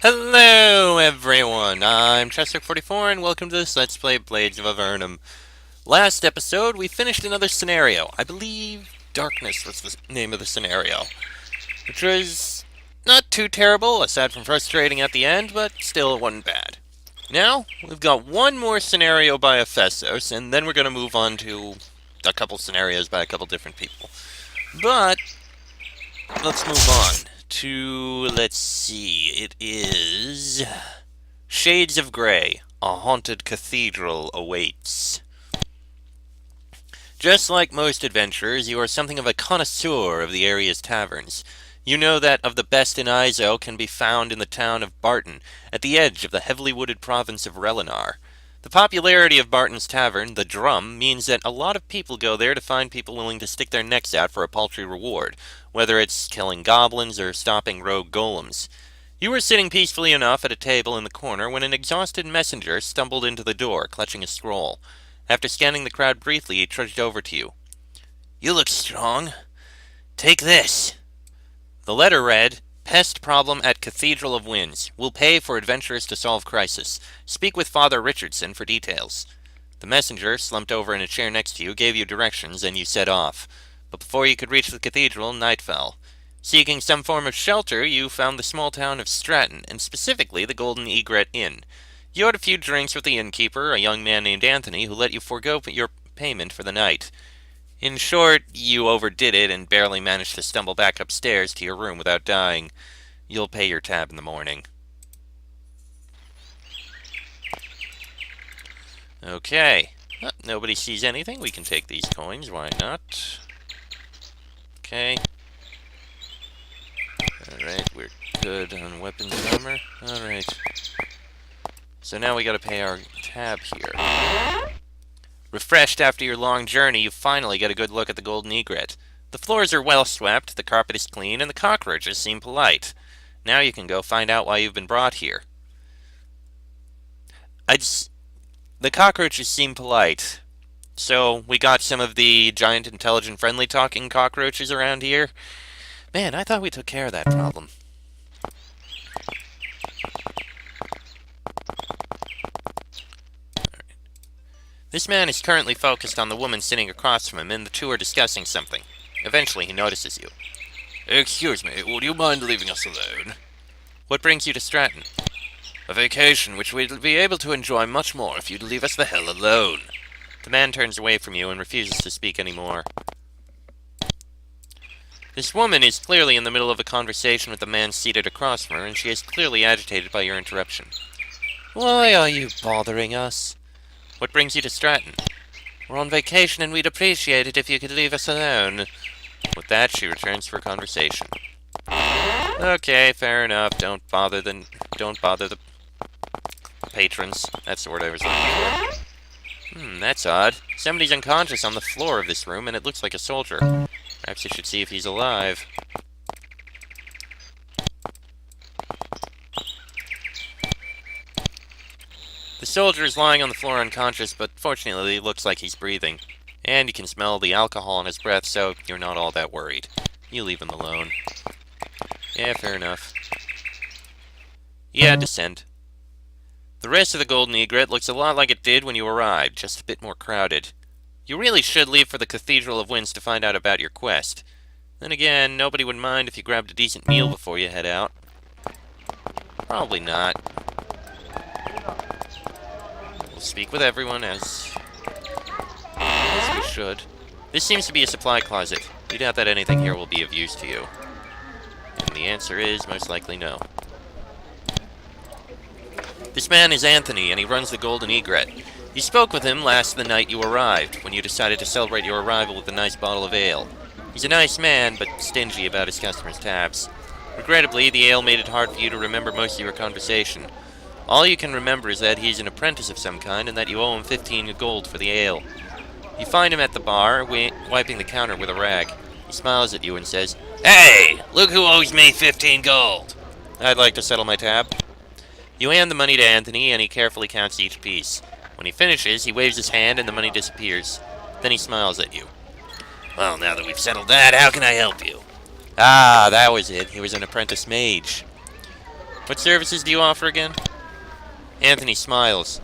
Hello everyone, I'm Chester44 and welcome to this Let's Play Blades of Avernum. Last episode we finished another scenario. I believe Darkness was the name of the scenario, which was not too terrible aside from frustrating at the end, but still it wasn't bad. Now, we've got one more scenario by Ephesos, and then we're going to move on to a couple scenarios by a couple different people. But let's move on to, let's see, it is Shades of Grey, a haunted cathedral awaits. Just like most adventurers, you are something of a connoisseur of the area's taverns. You know that of the best in Izo can be found in the town of Barton, at the edge of the heavily wooded province of Relinar. The popularity of Barton's tavern, the Drum, means that a lot of people go there to find people willing to stick their necks out for a paltry reward, whether it's killing goblins or stopping rogue golems. You were sitting peacefully enough at a table in the corner when an exhausted messenger stumbled into the door, clutching a scroll. After scanning the crowd briefly, he trudged over to you. "You look strong. Take this." The letter read, "Pest problem at Cathedral of Winds. Will pay for adventurers to solve crisis. Speak with Father Richardson for details." The messenger, slumped over in a chair next to you, gave you directions, and you set off. But before you could reach the cathedral, night fell. Seeking some form of shelter, you found the small town of Stratton, and specifically the Golden Egret Inn. You had a few drinks with the innkeeper, a young man named Anthony, who let you forego your payment for the night. In short, you overdid it and barely managed to stumble back upstairs to your room without dying. You'll pay your tab in the morning. Okay. Nobody sees anything. We can take these coins. Why not? Okay. Alright, we're good on weapons armor. Alright. So now we gotta pay our tab here. Refreshed after your long journey, you finally get a good look at the Golden Egret. The floors are well swept, the carpet is clean, and the cockroaches seem polite. Now you can go find out why you've been brought here. The cockroaches seem polite. So, we got some of the giant, intelligent, friendly talking cockroaches around here. Man, I thought we took care of that problem. This man is currently focused on the woman sitting across from him, and the two are discussing something. Eventually, he notices you. "Excuse me, would you mind leaving us alone?" "What brings you to Stratton?" "A vacation which we'd be able to enjoy much more if you'd leave us the hell alone." The man turns away from you and refuses to speak anymore. This woman is clearly in the middle of a conversation with the man seated across from her, and she is clearly agitated by your interruption. "Why are you bothering us?" "What brings you to Stratton?" "We're on vacation and we'd appreciate it if you could leave us alone." With that, she returns for conversation. Okay, fair enough. Don't bother the patrons. That's the word I was looking for. That's odd. Somebody's unconscious on the floor of this room, and it looks like a soldier. Perhaps you should see if he's alive. The soldier is lying on the floor unconscious, but fortunately it looks like he's breathing. And you can smell the alcohol in his breath, so you're not all that worried. You leave him alone. Yeah, fair enough. Yeah, descend. The rest of the Golden Egret looks a lot like it did when you arrived, just a bit more crowded. You really should leave for the Cathedral of Winds to find out about your quest. Then again, nobody would mind if you grabbed a decent meal before you head out. Probably not. We'll speak with everyone as we should. This seems to be a supply closet. You doubt that anything here will be of use to you. And the answer is most likely no. This man is Anthony, and he runs the Golden Egret. You spoke with him last the night you arrived, when you decided to celebrate your arrival with a nice bottle of ale. He's a nice man, but stingy about his customers' tabs. Regrettably, the ale made it hard for you to remember most of your conversation. All you can remember is that he's an apprentice of some kind, and that you owe him 15 gold for the ale. You find him at the bar, wiping the counter with a rag. He smiles at you and says, "Hey, look who owes me 15 gold. "I'd like to settle my tab." You hand the money to Anthony, and he carefully counts each piece. When he finishes, he waves his hand and the money disappears. Then he smiles at you. "Well, now that we've settled that, how can I help you?" "Ah, that was it. He was an apprentice mage." What services do you offer again? Anthony smiles.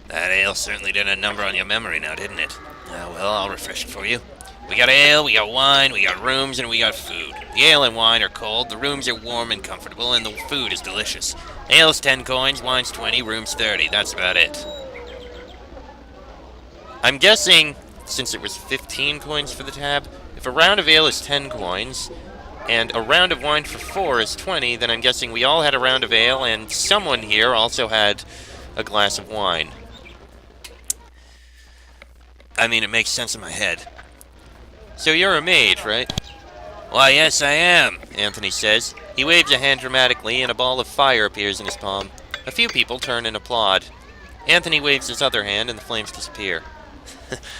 That ale certainly did a number on your memory now, didn't it? Well, I'll refresh it for you. We got ale, we got wine, we got rooms, and we got food. The ale and wine are cold, the rooms are warm and comfortable, and the food is delicious. Ale's 10 coins, wine's 20, room's 30. That's about it. I'm guessing, since it was 15 coins for the tab, if a round of ale is 10 coins, and a round of wine for 4 is 20, then I'm guessing we all had a round of ale, and someone here also had a glass of wine. I mean, it makes sense in my head. So you're a mage, right? Why, yes, I am, Anthony says. He waves a hand dramatically, and a ball of fire appears in his palm. A few people turn and applaud. Anthony waves his other hand, and the flames disappear.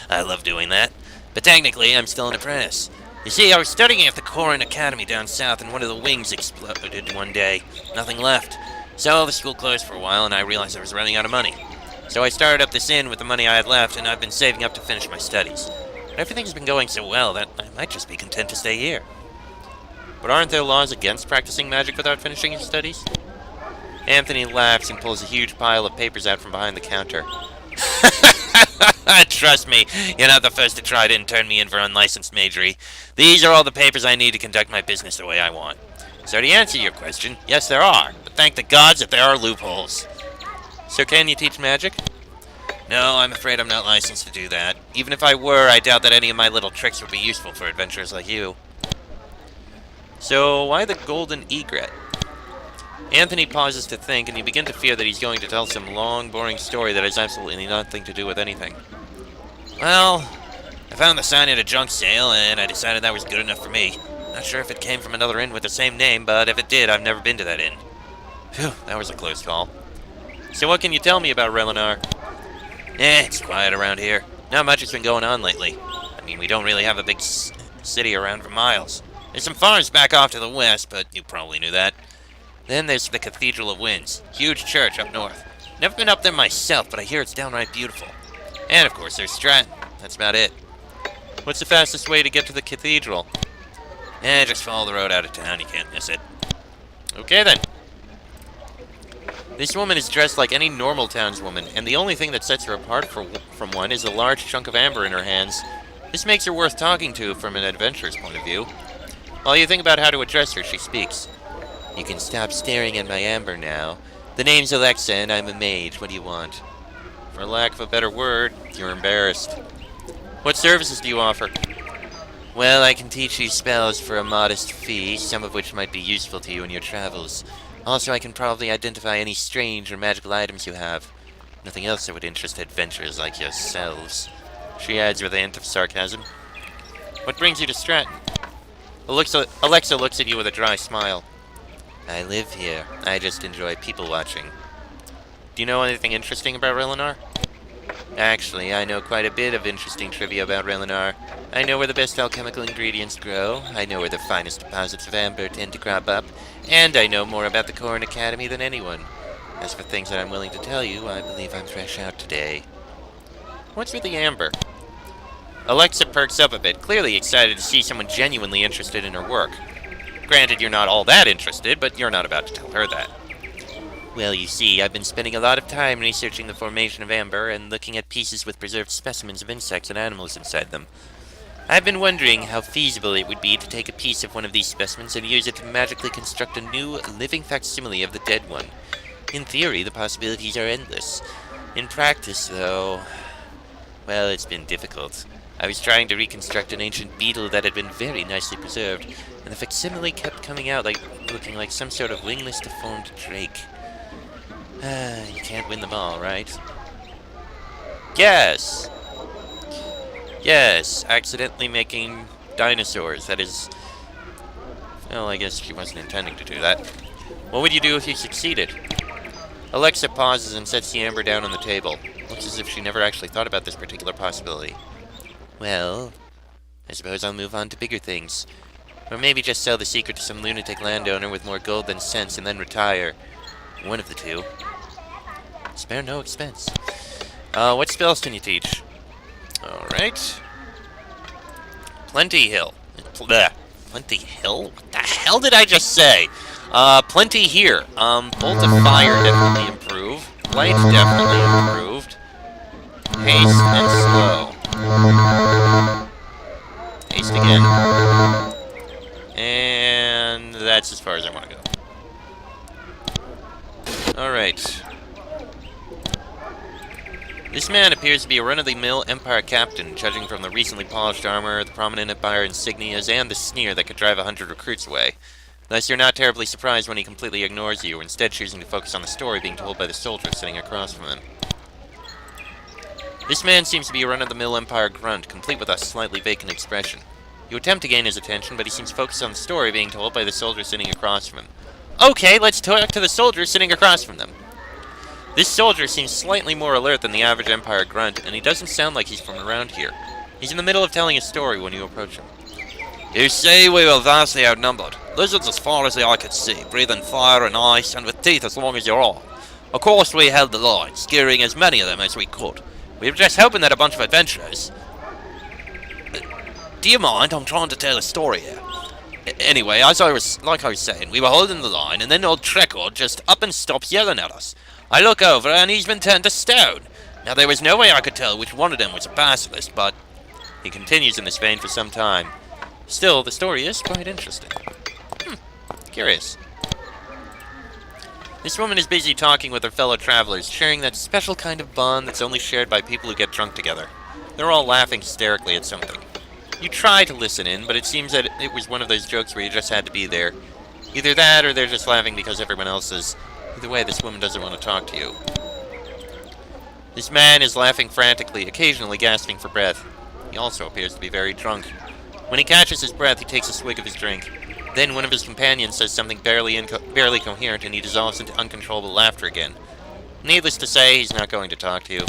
I love doing that. But technically, I'm still an apprentice. You see, I was studying at the Golden Academy down south, and one of the wings exploded one day. Nothing left. So the school closed for a while, and I realized I was running out of money. So I started up this inn with the money I had left, and I've been saving up to finish my studies. But everything's been going so well that I might just be content to stay here. But aren't there laws against practicing magic without finishing your studies? Anthony laughs and pulls a huge pile of papers out from behind the counter. Trust me, you're not the first to try to turn me in for unlicensed magery. These are all the papers I need to conduct my business the way I want. So to answer your question, yes there are, but thank the gods that there are loopholes. So can you teach magic? No, I'm afraid I'm not licensed to do that. Even if I were, I doubt that any of my little tricks would be useful for adventurers like you. So why the Golden Egret? Anthony pauses to think, and you begin to fear that he's going to tell some long, boring story that has absolutely nothing to do with anything. Well, I found the sign at a junk sale, and I decided that was good enough for me. Not sure if it came from another inn with the same name, but if it did, I've never been to that inn. Phew, that was a close call. So what can you tell me about Relinar? It's quiet around here. Not much has been going on lately. I mean, we don't really have a big city around for miles. There's some farms back off to the west, but you probably knew that. Then there's the Cathedral of Winds. Huge church up north. Never been up there myself, but I hear it's downright beautiful. And of course there's Stratton. That's about it. What's the fastest way to get to the cathedral? Just follow the road out of town. You can't miss it. Okay then. This woman is dressed like any normal townswoman, and the only thing that sets her apart from one is a large chunk of amber in her hands. This makes her worth talking to from an adventurer's point of view. While you think about how to address her, she speaks. You can stop staring at my amber now. The name's Alexa, and I'm a mage. What do you want? For lack of a better word, you're embarrassed. What services do you offer? Well, I can teach you spells for a modest fee, some of which might be useful to you in your travels. Also, I can probably identify any strange or magical items you have. Nothing else that would interest adventurers like yourselves. She adds with a hint of sarcasm. What brings you to Stratton? Alexa looks at you with a dry smile. I live here. I just enjoy people watching. Do you know anything interesting about Relinar? Actually, I know quite a bit of interesting trivia about Relinar. I know where the best alchemical ingredients grow, I know where the finest deposits of amber tend to crop up, and I know more about the Golden Academy than anyone. As for things that I'm willing to tell you, I believe I'm fresh out today. What's with the amber? Alexa perks up a bit, clearly excited to see someone genuinely interested in her work. Granted, you're not all that interested, but you're not about to tell her that. Well, you see, I've been spending a lot of time researching the formation of amber and looking at pieces with preserved specimens of insects and animals inside them. I've been wondering how feasible it would be to take a piece of one of these specimens and use it to magically construct a new, living facsimile of the dead one. In theory, the possibilities are endless. In practice, though, well, it's been difficult. I was trying to reconstruct an ancient beetle that had been very nicely preserved, and the facsimile kept coming out looking like some sort of wingless, deformed drake. You can't win them all, right? Yes! Yes, accidentally making dinosaurs. That is... Well, I guess she wasn't intending to do that. What would you do if you succeeded? Alexa pauses and sets the amber down on the table. Looks as if she never actually thought about this particular possibility. Well, I suppose I'll move on to bigger things. Or maybe just sell the secret to some lunatic landowner with more gold than sense and then retire. One of the two. Spare no expense. What spells can you teach? Alright. Plenty Hill. Plenty Hill? What the hell did I just say? Plenty here. Bolt of fire definitely improve. Light definitely improved. Haste and slow. Haste again. And that's as far as I want to go. Alright. This man appears to be a run-of-the-mill Empire captain, judging from the recently polished armor, the prominent Empire insignias, and the sneer that could drive 100 recruits away. Thus, you're not terribly surprised when he completely ignores you, instead choosing to focus on the story being told by the soldier sitting across from him. This man seems to be a run-of-the-mill Empire grunt, complete with a slightly vacant expression. You attempt to gain his attention, but he seems focused on the story being told by the soldier sitting across from him. Okay, let's talk to the soldier sitting across from them. This soldier seems slightly more alert than the average Empire grunt, and he doesn't sound like he's from around here. He's in the middle of telling a story when you approach him. You see, we were vastly outnumbered. Lizards as far as the eye could see, breathing fire and ice, and with teeth as long as your arm. Of course, we held the line, scaring as many of them as we could. We were just hoping that a bunch of adventurers... Do you mind? I'm trying to tell a story here. Anyway, like I was saying, we were holding the line, and then old Trecord just up and stops yelling at us. I look over, and he's been turned to stone. Now, there was no way I could tell which one of them was a basilisk, but... He continues in this vein for some time. Still, the story is quite interesting. Curious. This woman is busy talking with her fellow travelers, sharing that special kind of bond that's only shared by people who get drunk together. They're all laughing hysterically at something. You try to listen in, but it seems that it was one of those jokes where you just had to be there. Either that, or they're just laughing because everyone else is. Either way, this woman doesn't want to talk to you. This man is laughing frantically, occasionally gasping for breath. He also appears to be very drunk. When he catches his breath, he takes a swig of his drink. Then one of his companions says something barely coherent, and he dissolves into uncontrollable laughter again. Needless to say, he's not going to talk to you.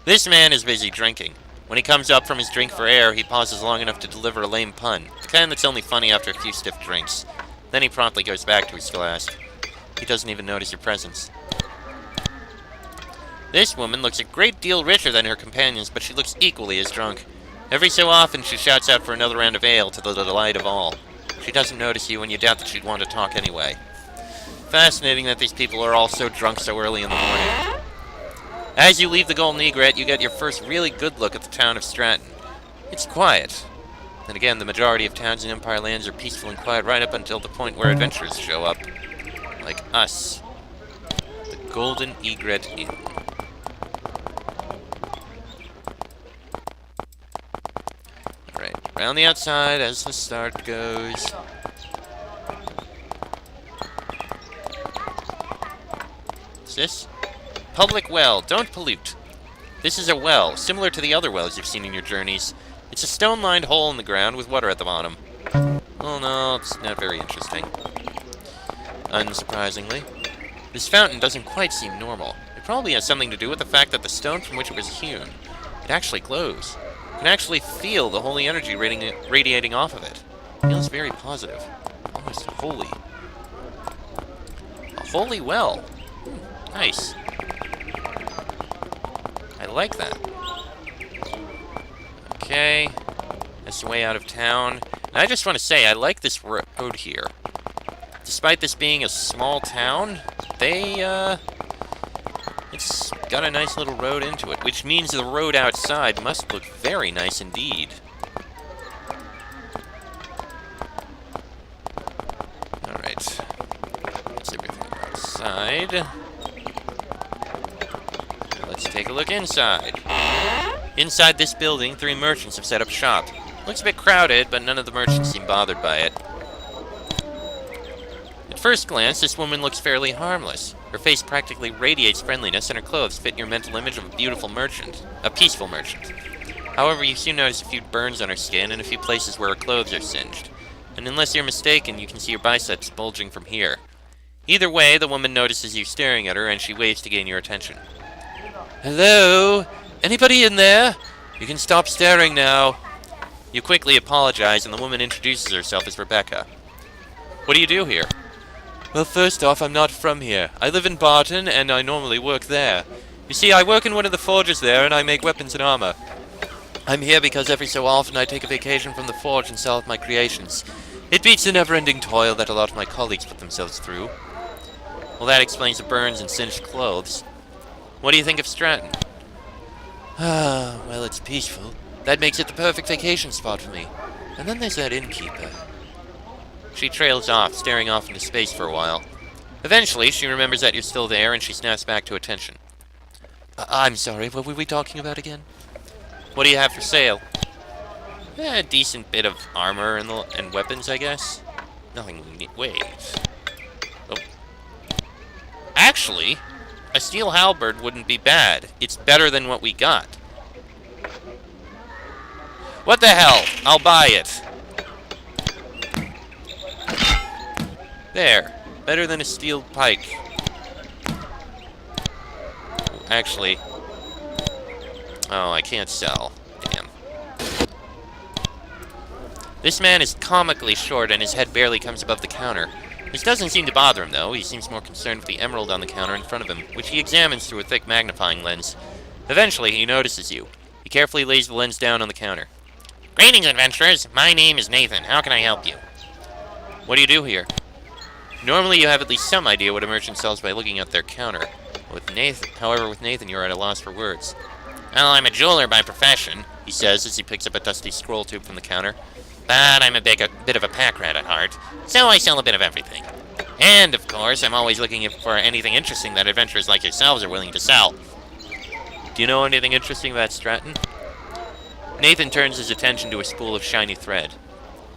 This man is busy drinking. When he comes up from his drink for air, he pauses long enough to deliver a lame pun, the kind that's only funny after a few stiff drinks. Then he promptly goes back to his glass. He doesn't even notice your presence. This woman looks a great deal richer than her companions, but she looks equally as drunk. Every so often, she shouts out for another round of ale to the delight of all. She doesn't notice you, and you doubt that she'd want to talk anyway. Fascinating that these people are all so drunk so early in the morning. As you leave the Golden Egret, you get your first really good look at the town of Stratton. It's quiet. Then again, the majority of towns in Empire lands are peaceful and quiet right up until the point where adventurers show up. Like us. The Golden Egret Inn. Alright, around the outside as the start goes. What's this? Public well. Don't pollute. This is a well, similar to the other wells you've seen in your journeys. It's a stone-lined hole in the ground with water at the bottom. Oh no, it's not very interesting. Unsurprisingly. This fountain doesn't quite seem normal. It probably has something to do with the fact that the stone from which it was hewn, it actually glows. You can actually feel the holy energy radiating off of it. It feels very positive. Almost holy. A holy well. Nice. I like that. Okay. That's the way out of town. And I just want to say, I like this road here. Despite this being a small town, it's got a nice little road into it, which means the road outside must look very nice indeed. Alright. That's everything outside. Let's take a look inside. Inside this building, 3 merchants have set up shop. Looks a bit crowded, but none of the merchants seem bothered by it. At first glance, this woman looks fairly harmless. Her face practically radiates friendliness, and her clothes fit your mental image of a beautiful merchant. A peaceful merchant. However, you soon notice a few burns on her skin and a few places where her clothes are singed. And unless you're mistaken, you can see her biceps bulging from here. Either way, the woman notices you staring at her, and she waves to gain your attention. Hello? Anybody in there? You can stop staring now. You quickly apologize, and the woman introduces herself as Rebecca. What do you do here? Well, first off, I'm not from here. I live in Barton, and I normally work there. You see, I work in one of the forges there, and I make weapons and armor. I'm here because every so often I take a vacation from the forge and sell off my creations. It beats the never-ending toil that a lot of my colleagues put themselves through. Well, that explains the burns and singed clothes. What do you think of Stratton? Ah, well, it's peaceful. That makes it the perfect vacation spot for me. And then there's that innkeeper. She trails off, staring off into space for a while. Eventually, she remembers that you're still there, and she snaps back to attention. I'm sorry, what were we talking about again? What do you have for sale? A decent bit of armor and weapons, I guess. Nothing we need. Wait. Oh. Actually, a steel halberd wouldn't be bad. It's better than what we got. What the hell? I'll buy it. There. Better than a steel pike. Actually. Oh, I can't sell. Damn. This man is comically short and his head barely comes above the counter. This doesn't seem to bother him, though. He seems more concerned with the emerald on the counter in front of him, which he examines through a thick magnifying lens. Eventually, he notices you. He carefully lays the lens down on the counter. Greetings, adventurers. My name is Nathan. How can I help you? What do you do here? Normally, you have at least some idea what a merchant sells by looking at their counter. However, with Nathan, you're at a loss for words. Well, I'm a jeweler by profession, he says as he picks up a dusty scroll tube from the counter. But I'm a bit of a pack rat at heart, so I sell a bit of everything. And, of course, I'm always looking for anything interesting that adventurers like yourselves are willing to sell. Do you know anything interesting about Stratton? Nathan turns his attention to a spool of shiny thread.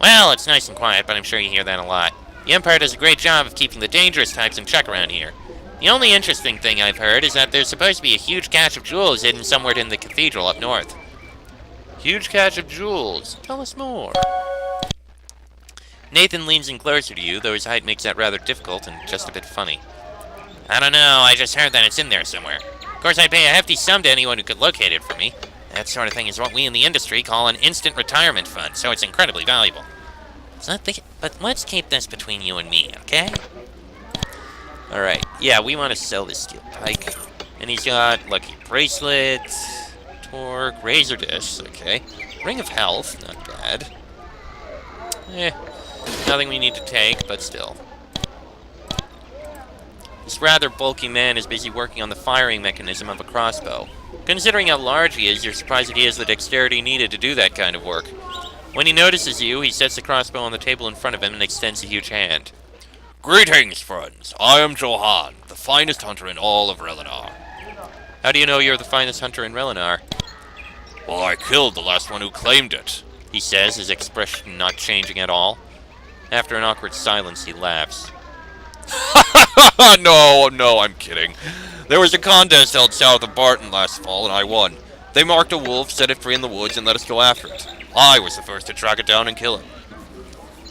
Well, it's nice and quiet, but I'm sure you hear that a lot. The Empire does a great job of keeping the dangerous types in check around here. The only interesting thing I've heard is that there's supposed to be a huge cache of jewels hidden somewhere in the cathedral up north. Huge cache of jewels. Tell us more. Nathan leans in closer to you, though his height makes that rather difficult and just a bit funny. I don't know, I just heard that it's in there somewhere. Of course, I'd pay a hefty sum to anyone who could locate it for me. That sort of thing is what we in the industry call an instant retirement fund, so it's incredibly valuable. But let's keep this between you and me, okay? Alright, yeah, we want to sell this steel pike. And he's got lucky bracelet, torque, razor disc, okay. Ring of health, not bad. Nothing we need to take, but still. This rather bulky man is busy working on the firing mechanism of a crossbow. Considering how large he is, you're surprised that he has the dexterity needed to do that kind of work. When he notices you, he sets the crossbow on the table in front of him and extends a huge hand. Greetings, friends. I am Johan, the finest hunter in all of Relinar. How do you know you're the finest hunter in Relinar? Well, I killed the last one who claimed it, he says, his expression not changing at all. After an awkward silence, he laughs. No, I'm kidding. There was a contest held south of Barton last fall, and I won. They marked a wolf, set it free in the woods, and let us go after it. I was the first to track it down and kill it.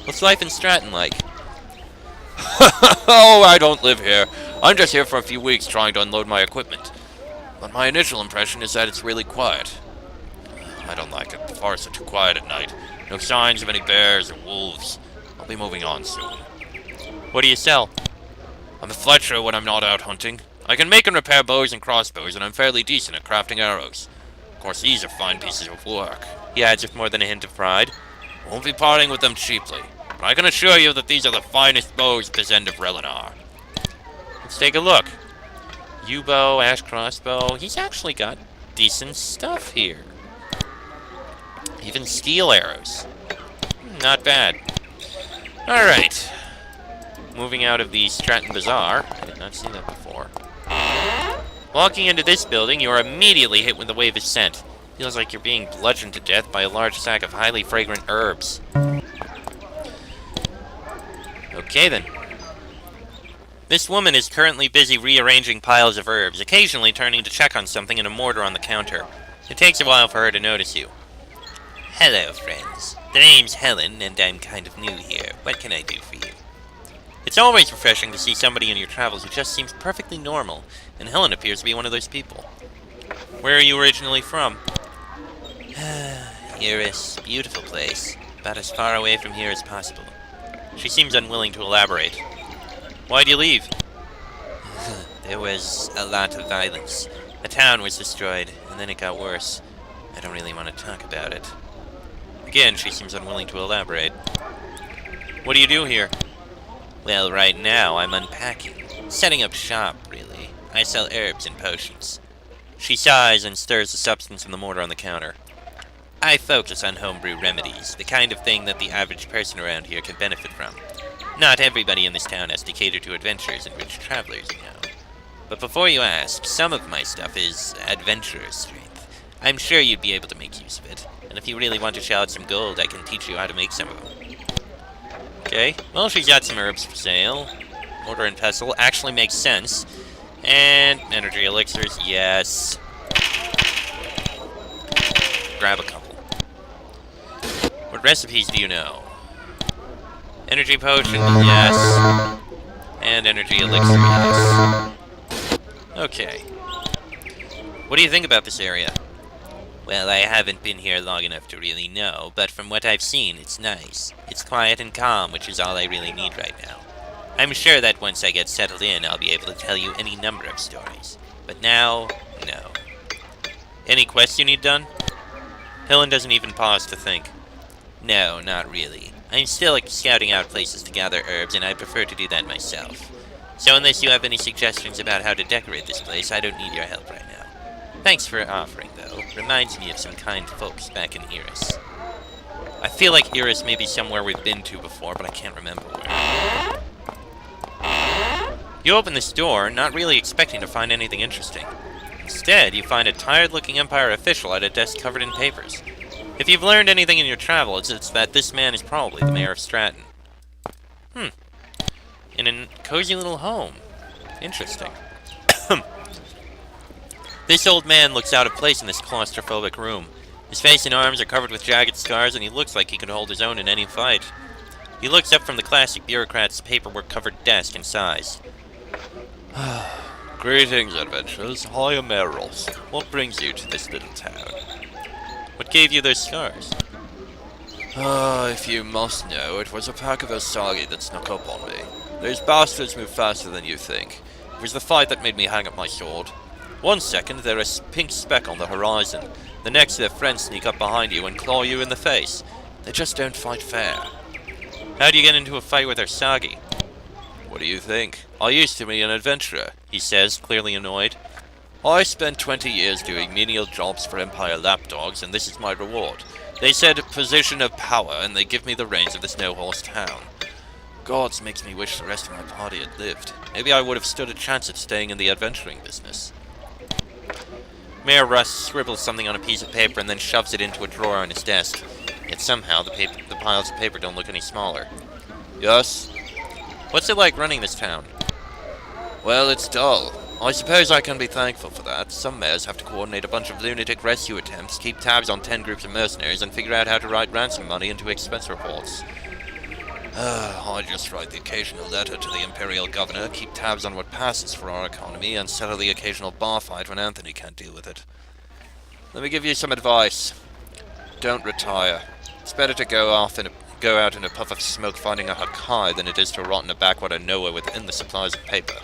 What's life in Stratton like? Oh, I don't live here. I'm just here for a few weeks trying to unload my equipment. But my initial impression is that it's really quiet. I don't like it. The forests are too quiet at night. No signs of any bears or wolves. I'll be moving on soon. What do you sell? I'm a fletcher when I'm not out hunting. I can make and repair bows and crossbows, and I'm fairly decent at crafting arrows. Of course, these are fine pieces of work. He adds with more than a hint of pride. Won't be parting with them cheaply. But I can assure you that these are the finest bows at this end of Relinar. Let's take a look. Yew-bow, ash crossbow. He's actually got decent stuff here. Even steel arrows. Not bad. Alright. Moving out of the Stratton Bazaar. I did not see that before. Walking into this building, you are immediately hit with a wave of scent. Feels like you're being bludgeoned to death by a large sack of highly fragrant herbs. Okay then. This woman is currently busy rearranging piles of herbs, occasionally turning to check on something in a mortar on the counter. It takes a while for her to notice you. Hello, friends. The name's Helen, and I'm kind of new here. What can I do for you? It's always refreshing to see somebody in your travels who just seems perfectly normal, and Helen appears to be one of those people. Where are you originally from? Iris, beautiful place. About as far away from here as possible. She seems unwilling to elaborate. Why'd you leave? There was a lot of violence. A town was destroyed, and then it got worse. I don't really want to talk about it. Again, she seems unwilling to elaborate. What do you do here? Well, right now I'm unpacking. Setting up shop, really. I sell herbs and potions. She sighs and stirs the substance in the mortar on the counter. I focus on homebrew remedies, the kind of thing that the average person around here can benefit from. Not everybody in this town has to cater to adventurers and rich travelers, you know. But before you ask, some of my stuff is adventurer strength. I'm sure you'd be able to make use of it. And if you really want to shell out some gold, I can teach you how to make some of them. Okay, well, she's got some herbs for sale. Mortar and pestle actually makes sense. And energy elixirs, yes. Grab a couple. What recipes do you know? Energy potion, yes. And energy elixir, yes. Okay. What do you think about this area? Well, I haven't been here long enough to really know, but from what I've seen, it's nice. It's quiet and calm, which is all I really need right now. I'm sure that once I get settled in, I'll be able to tell you any number of stories. But now, no. Any quests you need done? Helen doesn't even pause to think. No, not really. I'm still scouting out places to gather herbs, and I prefer to do that myself. So unless you have any suggestions about how to decorate this place, I don't need your help right now. Thanks for offering, though. Reminds me of some kind folks back in Iris. I feel like Iris may be somewhere we've been to before, but I can't remember where. You open this door, not really expecting to find anything interesting. Instead, you find a tired-looking Empire official at a desk covered in papers. If you've learned anything in your travels, it's that this man is probably the mayor of Stratton. In a cozy little home. Interesting. This old man looks out of place in this claustrophobic room. His face and arms are covered with jagged scars, and he looks like he could hold his own in any fight. He looks up from the classic bureaucrat's paperwork-covered desk and sighs. Greetings, adventurers. I am Eros. What brings you to this little town? What gave you those scars? If you must know, it was a pack of Osagi that snuck up on me. Those bastards move faster than you think. It was the fight that made me hang up my sword. 1 second, they're a pink speck on the horizon. The next, their friends sneak up behind you and claw you in the face. They just don't fight fair. How do you get into a fight with Osagi? What do you think? I used to be an adventurer, he says, clearly annoyed. I spent 20 years doing menial jobs for Empire lapdogs, and this is my reward. They said position of power, and they give me the reins of the Snowhorse town. Gods makes me wish the rest of my party had lived. Maybe I would have stood a chance at staying in the adventuring business. Mayor Russ scribbles something on a piece of paper and then shoves it into a drawer on his desk. Yet somehow the piles of paper don't look any smaller. Yes? What's it like running this town? Well, it's dull. I suppose I can be thankful for that. Some mayors have to coordinate a bunch of lunatic rescue attempts, keep tabs on 10 groups of mercenaries, and figure out how to write ransom money into expense reports. I just write the occasional letter to the Imperial Governor, keep tabs on what passes for our economy, and settle the occasional bar fight when Anthony can't deal with it. Let me give you some advice. Don't retire. It's better to go out in a puff of smoke finding a Hakai than it is to rot in a backwater nowhere with endless supplies of paper.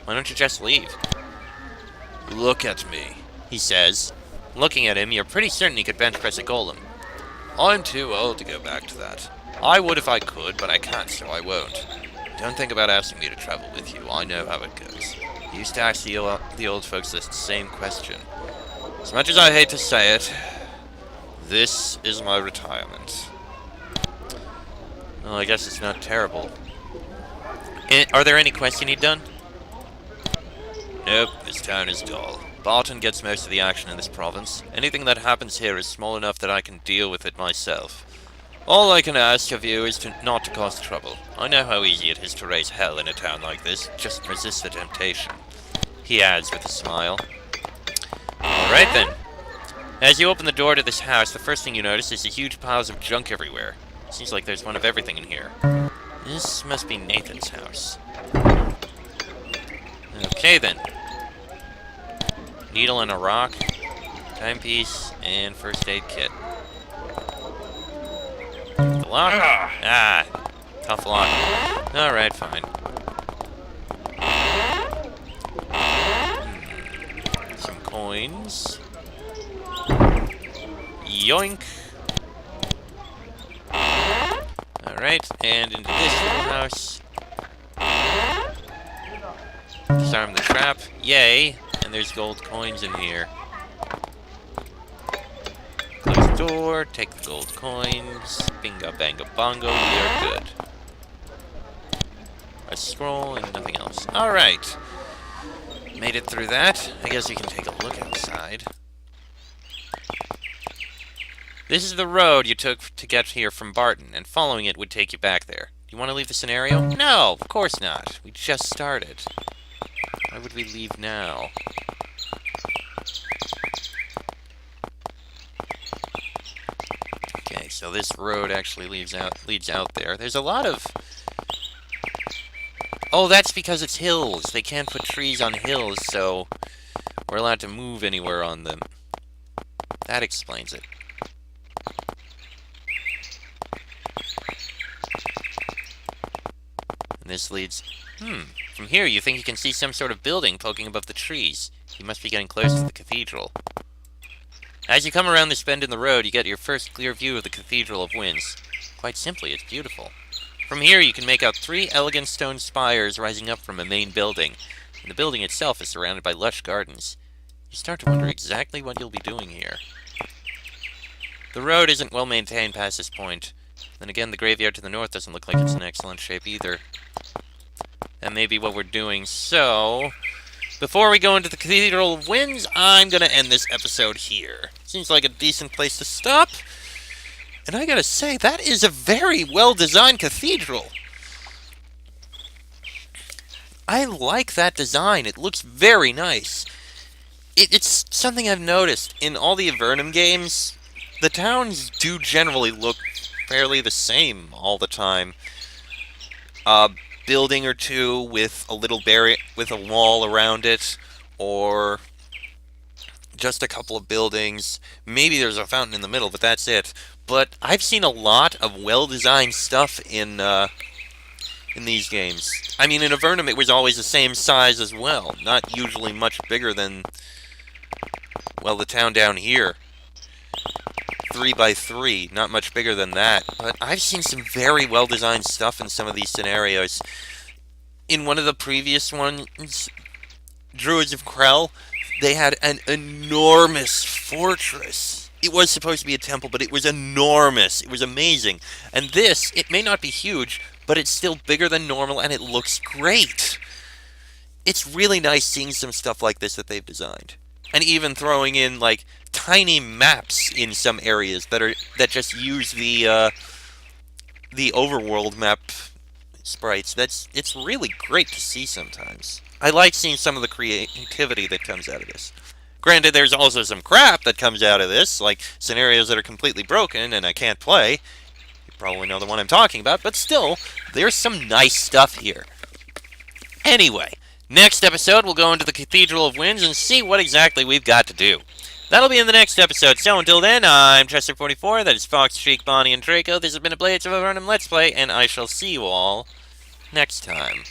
Why don't you just leave? Look at me, he says. Looking at him, you're pretty certain he could bench press a golem. I'm too old to go back to that. I would if I could, but I can't, so I won't. Don't think about asking me to travel with you. I know how it goes. I used to ask the old folks this same question. As much as I hate to say it, this is my retirement. Well, I guess it's not terrible. Are there any quests you need done? Nope, this town is dull. Barton gets most of the action in this province. Anything that happens here is small enough that I can deal with it myself. All I can ask of you is not to cause trouble. I know how easy it is to raise hell in a town like this. Just resist the temptation. He adds with a smile. Alright then. As you open the door to this house, the first thing you notice is the huge piles of junk everywhere. Seems like there's one of everything in here. This must be Nathan's house. Okay then. Needle and a rock, timepiece, and first aid kit. The lock? Ah, tough lock. Alright, fine. Some coins. Yoink. Alright. And into this little house. Disarm the trap. Yay! And there's gold coins in here. Close the door, take the gold coins. Bingo, bango, bongo, we are good. A scroll and nothing else. Alright. Made it through that. I guess we can take a look outside. This is the road you took to get here from Barton, and following it would take you back there. Do you want to leave the scenario? No, of course not. We just started. Why would we leave now? Okay, so this road actually leads out there. There's a lot of... Oh, that's because it's hills. They can't put trees on hills, so we're allowed to move anywhere on them. That explains it. And this leads... From here, you think you can see some sort of building poking above the trees. You must be getting close to the cathedral. As you come around this bend in the road, you get your first clear view of the Cathedral of Winds. Quite simply, it's beautiful. From here, you can make out 3 elegant stone spires rising up from a main building, and the building itself is surrounded by lush gardens. You start to wonder exactly what you'll be doing here. The road isn't well maintained past this point. Then again, the graveyard to the north doesn't look like it's in excellent shape either. That may be what we're doing, so... Before we go into the Cathedral of Winds, I'm gonna end this episode here. Seems like a decent place to stop. And I gotta say, that is a very well-designed cathedral. I like that design. It looks very nice. It's something I've noticed. In all the Avernum games, the towns do generally look fairly the same all the time. Building or two with a little barrier, with a wall around it, or just a couple of buildings. Maybe there's a fountain in the middle, but that's it. But I've seen a lot of well-designed stuff in these games. I mean, in Avernum, it was always the same size as well. Not usually much bigger than, well, the town down here. 3 by 3, not much bigger than that. But I've seen some very well-designed stuff in some of these scenarios. In one of the previous ones, Druids of Krell, they had an enormous fortress. It was supposed to be a temple, but it was enormous. It was amazing. And this, it may not be huge, but it's still bigger than normal, and it looks great. It's really nice seeing some stuff like this that they've designed. And even throwing in, like, tiny maps in some areas that just use the overworld map sprites. It's really great to see sometimes. I like seeing some of the creativity that comes out of this. Granted, there's also some crap that comes out of this, like scenarios that are completely broken and I can't play. You probably know the one I'm talking about, but still, there's some nice stuff here. Anyway, next episode we'll go into the Cathedral of Winds and see what exactly we've got to do. That'll be in the next episode, so until then, I'm Chester44, that is Fox, Streak, Bonnie, and Draco. This has been a Blades of Avernum Let's Play, and I shall see you all next time.